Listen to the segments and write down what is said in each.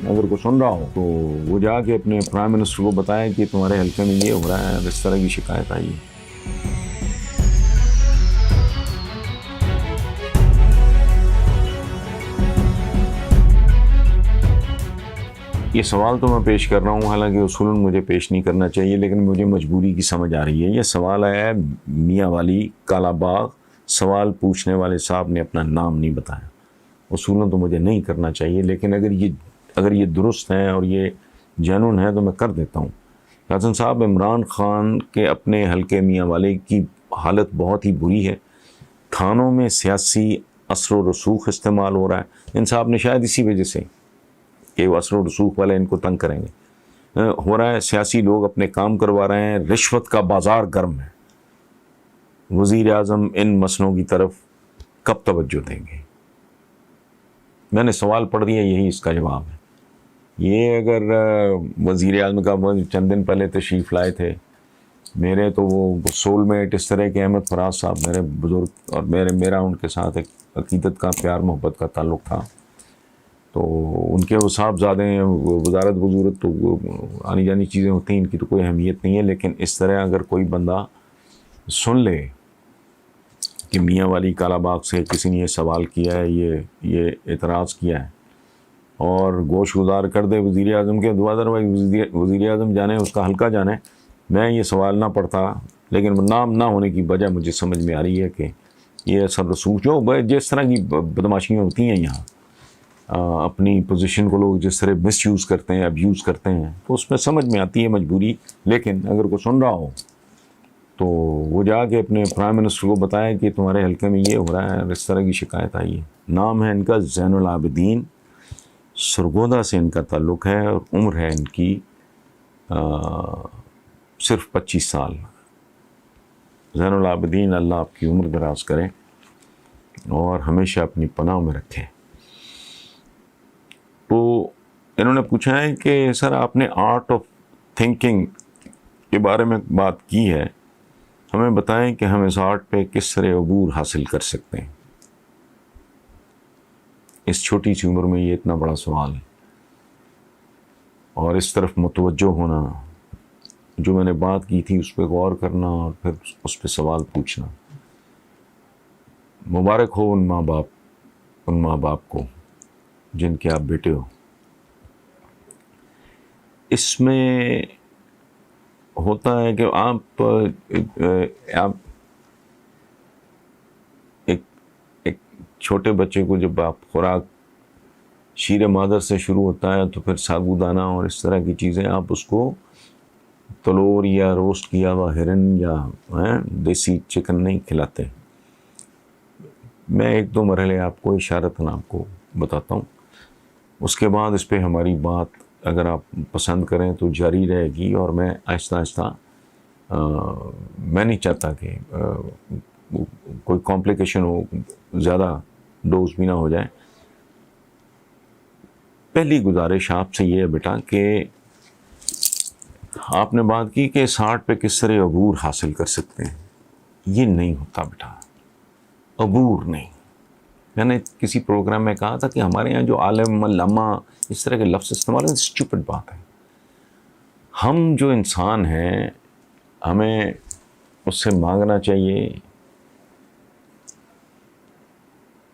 اگر کوئی سن رہا ہو تو وہ جا کے اپنے پرائم منسٹر کو بتائے کہ تمہارے حلقے میں یہ ہو رہا ہے، اس طرح کی شکایت آئی ہے۔ یہ سوال تو میں پیش کر رہا ہوں، حالانکہ اصولاً مجھے پیش نہیں کرنا چاہیے، لیکن مجھے مجبوری کی سمجھ آ رہی ہے۔ یہ سوال ہے میاں والی کالا باغ، سوال پوچھنے والے صاحب نے اپنا نام نہیں بتایا۔ اصولاً تو مجھے نہیں کرنا چاہیے، لیکن اگر یہ درست ہے اور یہ جینون ہے تو میں کر دیتا ہوں۔ حسن صاحب، عمران خان کے اپنے حلقے میاں والے کی حالت بہت ہی بری ہے۔ تھانوں میں سیاسی اثر و رسوخ استعمال ہو رہا ہے۔ ان صاحب نے شاید اسی وجہ سے کہ وہ اثر و رسوخ والے ان کو تنگ کریں گے ہو رہا ہے، سیاسی لوگ اپنے کام کروا رہے ہیں، رشوت کا بازار گرم ہے۔ وزیر اعظم ان مسئلوں کی طرف کب توجہ دیں گے؟ میں نے سوال پڑھ دیا، یہی اس کا جواب ہے۔ یہ اگر وزیر اعظم کا چند دن پہلے تشریف لائے تھے میرے، تو وہ سول میٹ اس طرح کے احمد فراز صاحب میرے بزرگ، اور میرا ان کے ساتھ ایک عقیدت کا، پیار محبت کا تعلق تھا، تو ان کے وہ صاحبزادے ہیں، وزارت وزورت تو آنی جانی چیزیں ہوتی ہیں، ان کی تو کوئی اہمیت نہیں ہے، لیکن اس طرح اگر کوئی بندہ سن لے کہ میاں والی کالا باغ سے کسی نے یہ سوال کیا ہے، یہ اعتراض کیا ہے، اور گوش گزار کر دے وزیر اعظم کے، وزیر اعظم جانے، اس کا حلقہ جانے، میں یہ سوال نہ پڑھتا، لیکن نام نہ ہونے کی وجہ مجھے سمجھ میں آ رہی ہے کہ یہ اثر رسوخ جو جس طرح کی بدماشیاں ہوتی ہیں یہاں، اپنی پوزیشن کو لوگ جس طرح مس یوز کرتے ہیں، ابیوز کرتے ہیں، تو اس میں سمجھ میں آتی ہے مجبوری۔ لیکن اگر کوئی سن رہا ہو تو وہ جا کے اپنے پرائم منسٹر کو بتائے کہ تمہارے حلقے میں یہ ہو رہا ہے، اس طرح کی شکایت آئی ہے۔ نام ہے ان کا زین العابدین، سرگودا سے ان کا تعلق ہے، اور عمر ہے ان کی صرف 25 سال۔ زین العابدین، اللہ آپ کی عمر دراز کرے اور ہمیشہ اپنی پناہ میں رکھے۔ تو انہوں نے پوچھا ہے کہ سر آپ نے آرٹ آف تھنکنگ کے بارے میں بات کی ہے، ہمیں بتائیں کہ ہم اس آرٹ پہ کس طرح عبور حاصل کر سکتے ہیں۔ اس چھوٹی سی عمر میں یہ اتنا بڑا سوال ہے، اور اس طرف متوجہ ہونا، جو میں نے بات کی تھی اس پہ غور کرنا اور پھر اس پہ سوال پوچھنا۔ مبارک ہو ان ماں باپ کو جن کے آپ بیٹے ہو۔ اس میں ہوتا ہے کہ آپ ایک چھوٹے بچے کو جب آپ خوراک شیر مادر سے شروع ہوتا ہے تو پھر سابو دانہ اور اس طرح کی چیزیں، آپ اس کو تلور یا روسٹ کیا ہوا ہرن یا دیسی چکن نہیں کھلاتے۔ میں ایک دو مرحلے آپ کو اشارتاً آپ کو بتاتا ہوں، اس کے بعد اس پہ ہماری بات اگر آپ پسند کریں تو جاری رہے گی، اور میں آہستہ آہستہ میں نہیں چاہتا کہ کوئی کمپلیکیشن ہو، زیادہ ڈوز بھی نہ ہو جائے۔ پہلی گزارش آپ سے یہ ہے بیٹا کہ آپ نے بات کی کہ اس آرٹ پہ کس طرح عبور حاصل کر سکتے ہیں۔ یہ نہیں ہوتا بیٹا، عبور نہیں۔ میں نے کسی پروگرام میں کہا تھا کہ ہمارے یہاں جو عالم، علامہ، اس طرح کے لفظ استعمال ہیں، اسٹوپڈ بات ہے۔ ہم جو انسان ہیں ہمیں اس سے مانگنا چاہیے،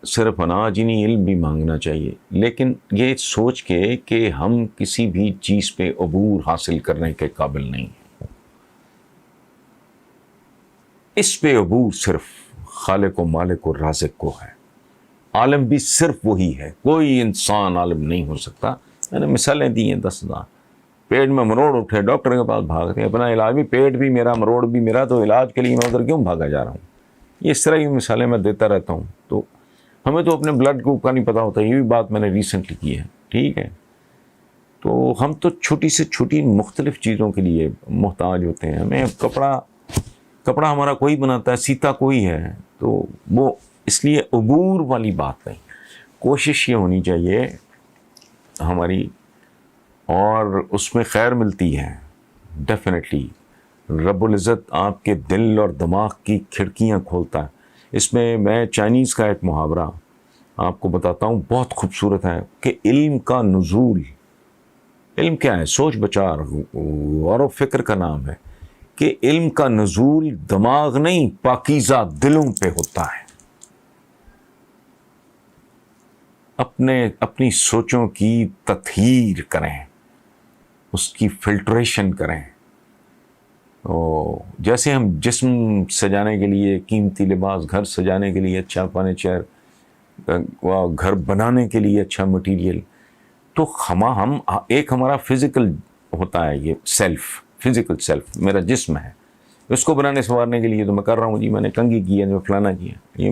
صرف اناج ہی نہیں، علم بھی مانگنا چاہیے، لیکن یہ سوچ کے کہ ہم کسی بھی چیز پہ عبور حاصل کرنے کے قابل نہیں ہیں۔ اس پہ عبور صرف خالق و مالک و رازق کو ہے۔ عالم بھی صرف وہی ہے، کوئی انسان عالم نہیں ہو سکتا۔ میں نے مثالیں دی ہیں 10,000۔ پیٹ میں مروڑ اٹھے، ڈاکٹر کے پاس بھاگتے ہیں، اپنا علاج بھی، پیٹ بھی میرا، مروڑ بھی میرا، تو علاج کے لیے میں ادھر کیوں بھاگا جا رہا ہوں؟ یہ اس طرح کی مثالیں میں دیتا رہتا ہوں۔ تو ہمیں تو اپنے بلڈ گروپ کا نہیں پتا ہوتا، یہ بھی بات میں نے ریسنٹلی کی ہے، ٹھیک ہے؟ تو ہم تو چھوٹی سے چھوٹی مختلف چیزوں کے لیے محتاج ہوتے ہیں۔ ہمیں کپڑا ہمارا کوئی بناتا ہے، سیتا کوئی ہے، تو وہ اس لیے عبور والی بات نہیں۔ کوشش یہ ہونی چاہیے ہماری، اور اس میں خیر ملتی ہے ڈیفینیٹلی۔ رب العزت آپ کے دل اور دماغ کی کھڑکیاں کھولتا ہے۔ اس میں چائنیز کا ایک محاورہ آپ کو بتاتا ہوں، بہت خوبصورت ہے، کہ علم کا نزول علم کیا ہے؟ سوچ بچار، غور و فکر کا نام ہے کہ علم کا نزول دماغ نہیں پاکیزہ دلوں پہ ہوتا ہے. اپنی سوچوں کی تطہیر کریں، اس کی فلٹریشن کریں. جیسے ہم جسم سجانے کے لیے قیمتی لباس، گھر سجانے کے لیے اچھا فرنیچر، گھر بنانے کے لیے اچھا مٹیریل، تو ہم ایک ہمارا فزیکل ہوتا ہے، یہ فزیکل سیلف میرا جسم ہے، اس کو بنانے سنوارنے کے لیے تو میں کر رہا ہوں جی، میں نے کنگھی کی ہے، جو فلانا کیا، یہ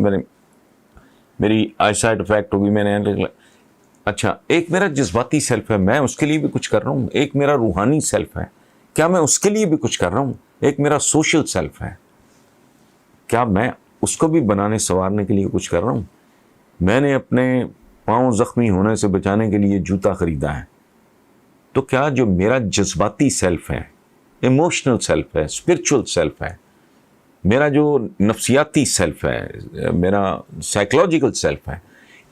میری آئی سائٹ افیکٹ ہوگی، میں نے. اچھا، ایک میرا جذباتی سیلف ہے، میں اس کے لیے بھی کچھ کر رہا ہوں. ایک میرا روحانی سیلف ہے، کیا میں اس کے لیے بھی کچھ کر رہا ہوں؟ ایک میرا سوشل سیلف ہے، کیا میں اس کو بھی بنانے سنوارنے کے لیے کچھ کر رہا ہوں؟ میں نے اپنے پاؤں زخمی ہونے سے بچانے کے لیے جوتا خریدا ہے، تو کیا جو میرا جذباتی سیلف ہے، ایموشنل سیلف ہے، اسپرچول سیلف ہے، میرا جو نفسیاتی سیلف ہے، میرا سائیکولوجیکل سیلف ہے،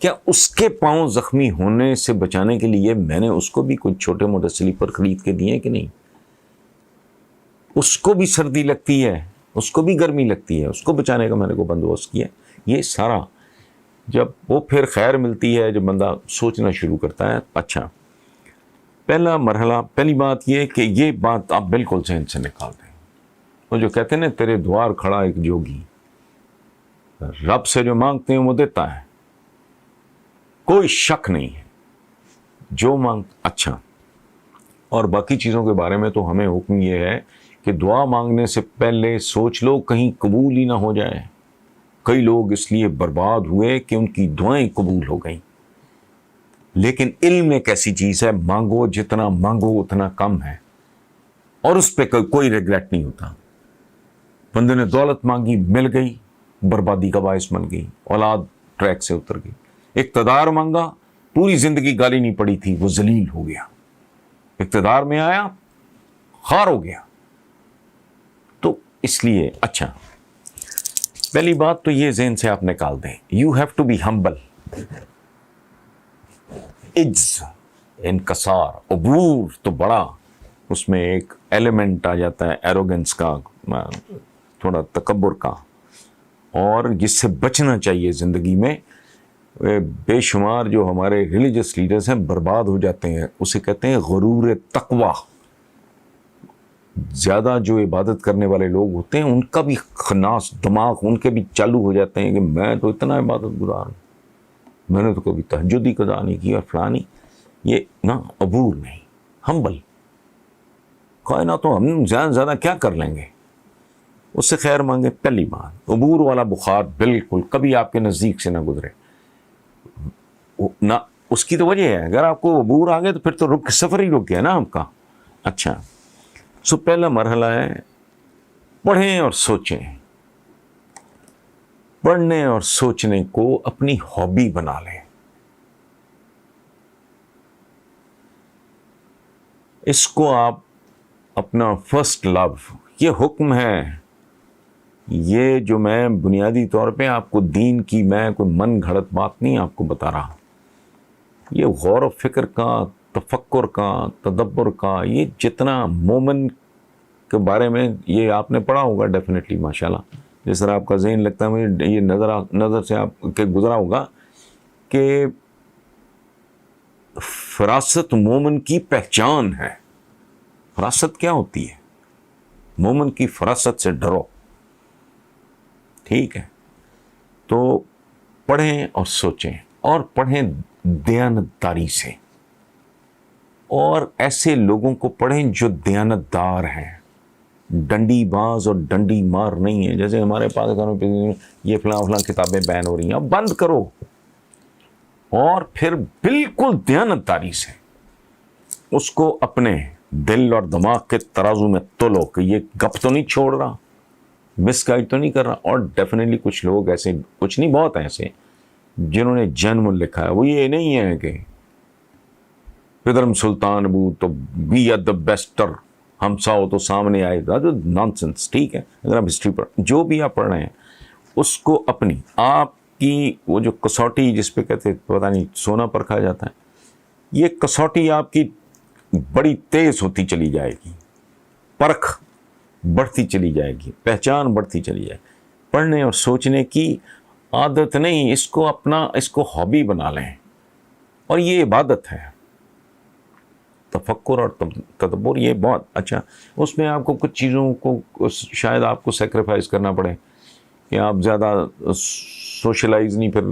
کیا اس کے پاؤں زخمی ہونے سے بچانے کے لیے میں نے اس کو بھی کچھ چھوٹے موٹے سلیپر خرید کے دیے کہ نہیں؟ اس کو بھی سردی لگتی ہے، اس کو بھی گرمی لگتی ہے، اس کو بچانے کا میں نے کو بندوبست کیا. یہ سارا جب وہ پھر خیر ملتی ہے، جب بندہ سوچنا شروع کرتا ہے. اچھا، پہلا مرحلہ، پہلی بات یہ کہ یہ بات آپ بالکل ذہن سے نکال دیں. وہ جو کہتے ہیں نا، تیرے دوار کھڑا ایک جوگی، رب سے جو مانگتے ہیں وہ دیتا ہے، کوئی شک نہیں ہے، جو مانگ. اچھا، اور باقی چیزوں کے بارے میں تو ہمیں حکم یہ ہے کہ دعا مانگنے سے پہلے سوچ لو کہیں قبول ہی نہ ہو جائے. کئی لوگ اس لیے برباد ہوئے کہ ان کی دعائیں قبول ہو گئیں. لیکن علم ایک ایسی چیز ہے، مانگو جتنا مانگو اتنا کم ہے، اور اس پہ کوئی ریگریٹ نہیں ہوتا. بندے نے دولت مانگی، مل گئی، بربادی کا باعث بن گئی، اولاد ٹریک سے اتر گئی. اقتدار مانگا، پوری زندگی گالی نہیں پڑی تھی، وہ ذلیل ہو گیا. اقتدار میں آیا، خار ہو گیا. تو اس لیے اچھا، پہلی بات تو یہ ذہن سے آپ نکال دیں، you have to be humble. عجز، انکسار، عبور تو بڑا اس میں ایک ایلیمنٹ آ جاتا ہے، ایروگنس کا، تھوڑا تکبر کا، اور جس سے بچنا چاہیے زندگی میں. بے شمار جو ہمارے ریلیجس لیڈرز ہیں برباد ہو جاتے ہیں، اسے کہتے ہیں غرور تقوی. زیادہ جو عبادت کرنے والے لوگ ہوتے ہیں ان کا بھی خناس دماغ ان کے بھی چالو ہو جاتے ہیں کہ میں تو اتنا عبادت گزار ہوں، میں نے تو کبھی تہجد ہی قضا نہیں کی اور فلانی. یہ نا عبور نہیں، ہمبل. کائنات تو ہم زیادہ زیادہ کیا کر لیں گے، اس سے خیر مانگے. پہلی بات، عبور والا بخار بالکل کبھی آپ کے نزدیک سے نہ گزرے نہ. اس کی تو وجہ ہے، اگر آپ کو عبور آ گئے تو پھر تو سفر ہی رک گیا نا آپ کا. اچھا، سو پہلا مرحلہ ہے پڑھیں اور سوچیں. پڑھنے اور سوچنے کو اپنی ہابی بنا لیں. اس کو آپ اپنا فرسٹ لو، یہ حکم ہے. یہ جو میں بنیادی طور پہ آپ کو دین کی میں کوئی من گھڑت بات نہیں آپ کو بتا رہا، یہ غور و فکر کا، تفکر کا، تدبر کا، یہ جتنا مومن کے بارے میں یہ آپ نے پڑھا ہوگا ڈیفینیٹلی، ماشاءاللہ. جس طرح آپ کا ذہن لگتا ہے مجھے یہ نظر سے آپ کے گزرا ہوگا کہ فراست مومن کی پہچان ہے. فراست کیا ہوتی ہے؟ مومن کی فراست سے ڈرو. ٹھیک ہے، تو پڑھیں اور سوچیں، اور پڑھیں دیانتداری سے، اور ایسے لوگوں کو پڑھیں جو دیانتدار ہیں، ڈنڈی باز اور ڈنڈی مار نہیں ہے. جیسے ہمارے پاکستانوں پہ یہ فلاں فلاں کتابیں بین ہو رہی ہیں، اب بند کرو، اور پھر بالکل دیانتداری سے اس کو اپنے دل اور دماغ کے ترازو میں تولو کہ یہ گپ تو نہیں چھوڑ رہا، مس گائڈ تو نہیں کر رہا. اور ڈیفینیٹلی کچھ لوگ ایسے، کچھ نہیں بہت ایسے جنہوں نے جنم لکھا ہے. وہ یہ نہیں ہے کہ پدرم سلطان ابو تو بی ایٹ دا بیسٹر، ہم ساؤ تو سامنے آئے، نان سینس. ٹھیک ہے، اگر آپ ہسٹری پر جو بھی آپ پڑھ رہے ہیں اس کو اپنی آپ کی وہ جو کسوٹی جس پہ کہتے پتہ نہیں سونا پرکھا جاتا ہے، یہ کسوٹی آپ کی بڑی تیز ہوتی چلی جائے گی، پرکھ بڑھتی چلی جائے گی، پہچان بڑھتی چلی جائے گی. پڑھنے اور سوچنے کی عادت نہیں، اس کو ہابی بنا لیں، اور یہ عبادت ہے. تفکر اور تدبر یہ بہت اچھا. اس میں آپ کو کچھ چیزوں کو شاید آپ کو سیکریفائز کرنا پڑے کہ آپ زیادہ سوشلائز نہیں پھر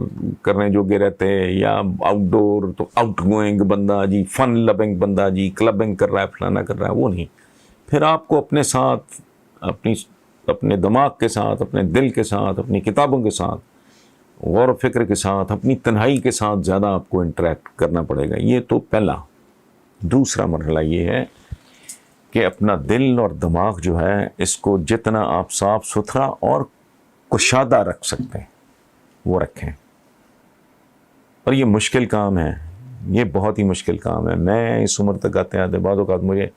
کرنے جوگے رہتے، یا آؤٹ ڈور تو آؤٹ گوئنگ بندہ جی، فن لونگ بندہ جی، کلبنگ کر رہا ہے، فلانا کر رہا ہے، وہ نہیں. پھر آپ کو اپنے ساتھ، اپنے دماغ کے ساتھ، اپنے دل کے ساتھ، اپنی کتابوں کے ساتھ، غور و فکر کے ساتھ، اپنی تنہائی کے ساتھ زیادہ آپ کو انٹریکٹ کرنا پڑے گا. یہ تو پہلا. دوسرا مرحلہ یہ ہے کہ اپنا دل اور دماغ جو ہے اس کو جتنا آپ صاف ستھرا اور کشادہ رکھ سکتے ہیں وہ رکھیں. اور یہ مشکل کام ہے، یہ بہت ہی مشکل کام ہے. میں اس عمر تک آتے آتے بعض اوقات مجھے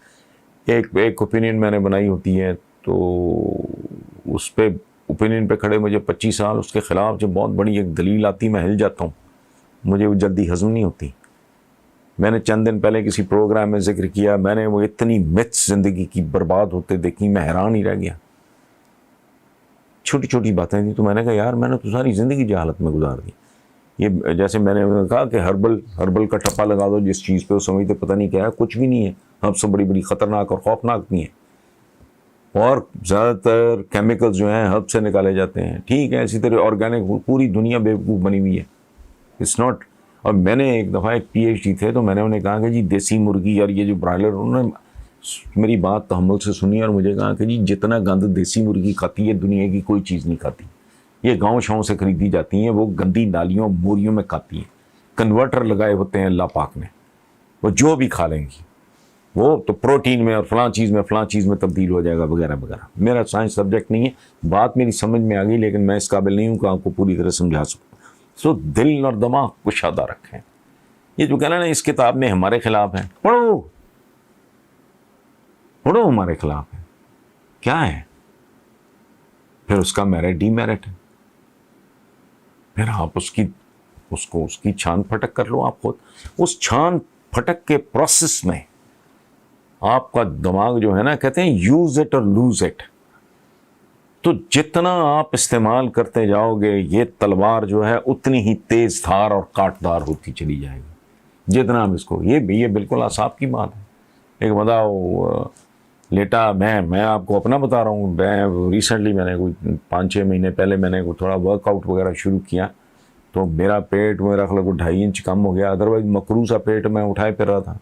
ایک اوپینین میں نے بنائی ہوتی ہے، تو اس پہ اوپینین پہ کھڑے مجھے 25 سال، اس کے خلاف جب بہت بڑی ایک دلیل آتی میں ہل جاتا ہوں، مجھے وہ جلدی ہضم نہیں ہوتی. میں نے چند دن پہلے کسی پروگرام میں ذکر کیا، میں نے وہ اتنی متس زندگی کی برباد ہوتے دیکھی، میں حیران ہی رہ گیا. چھوٹی چھوٹی باتیں تھیں، تو میں نے کہا یار میں نے تو ساری زندگی جہالت میں گزار دی. یہ جیسے میں نے کہا کہ ہربل کا ٹپا لگا دو جس چیز پہ، وہ سمجھتے پتہ نہیں کیا ہے، کچھ بھی نہیں ہے. ہرب سے بڑی خطرناک اور خوفناک بھی ہیں، اور زیادہ تر کیمیکلز جو ہیں ہرب سے نکالے جاتے ہیں. ٹھیک ہے، اسی طرح آرگینک، پوری دنیا بیوقوف بنی ہوئی ہے. It's not. اور میں نے ایک دفعہ ایک پی ایچ ڈی تھے، تو میں نے انہیں کہا کہ جی دیسی مرغی اور یہ جو برائلر، انہوں نے میری بات تحمل سے سنی اور مجھے کہا کہ جی جتنا گند دیسی مرغی کھاتی ہے دنیا کی کوئی چیز نہیں کھاتی. یہ گاؤں شاؤں سے خریدی جاتی ہیں، وہ گندی نالیوں بوریوں میں کھاتی ہیں. کنورٹر لگائے ہوتے ہیں اللہ پاک نے، وہ جو بھی کھا لیں گی وہ تو پروٹین میں اور فلاں چیز میں تبدیل ہو جائے گا وغیرہ وغیرہ. میرا سائنس سبجیکٹ نہیں ہے، بات میری سمجھ میں آ گئی، لیکن میں اس قابل نہیں ہوں کہ آپ کو پوری طرح سمجھا سکوں. سو دل اور دماغ کو شادہ رکھیں. یہ جو کہنا نا اس کتاب میں ہمارے خلاف ہے، پڑھو ہمارے خلاف ہے، کیا ہے؟ پھر اس کا میرٹ ڈی میرٹ ہے. پھر آپ اس کی چھان پھٹک کر لو. آپ خود اس چھان پھٹک کے پروسیس میں آپ کا دماغ جو ہے نا، کہتے ہیں یوز اٹ اور لوز اٹ. تو جتنا آپ استعمال کرتے جاؤ گے یہ تلوار جو ہے اتنی ہی تیز دھار اور کاٹدار ہوتی چلی جائے گی. جتنا آپ اس کو، یہ بالکل اعصاب کی بات ہے. ایک بندہ لیٹا، میں آپ کو اپنا بتا رہا ہوں، میں ریسنٹلی میں نے کوئی 5-6 مہینے پہلے میں نے کوئی تھوڑا ورک آؤٹ وغیرہ شروع کیا، تو میرا پیٹ میرا خلق 2.5 انچ کم ہو گیا. ادروائز مکروسا پیٹ میں اٹھائے پھر رہا تھا.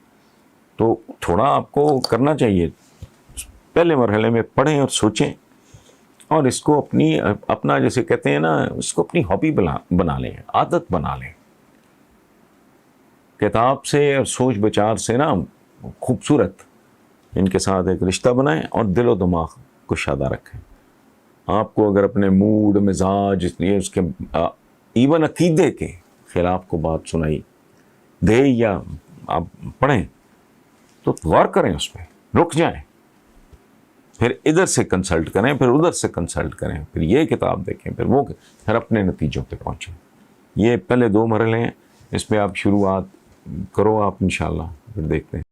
تو تھوڑا آپ کو کرنا چاہیے، پہلے مرحلے میں پڑھیں اور سوچیں، اور اس کو اپنا جیسے کہتے ہیں نا، اس کو اپنی ہابی بنا لیں، عادت بنا لیں. کتاب سے اور سوچ بچار سے نا خوبصورت ان کے ساتھ ایک رشتہ بنائیں، اور دل و دماغ کو شادہ رکھیں. آپ کو اگر اپنے موڈ مزاج اس کے ایون عقیدے کے خلاف کو بات سنائی دے یا آپ پڑھیں، تو غور کریں، اس پہ رک جائیں، پھر ادھر سے کنسلٹ کریں، پھر ادھر سے کنسلٹ کریں، پھر یہ کتاب دیکھیں، پھر اپنے نتیجوں پہ پہنچیں. یہ پہلے 2 مرحلے ہیں، اس پہ آپ شروعات کرو آپ انشاءاللہ، پھر دیکھتے ہیں.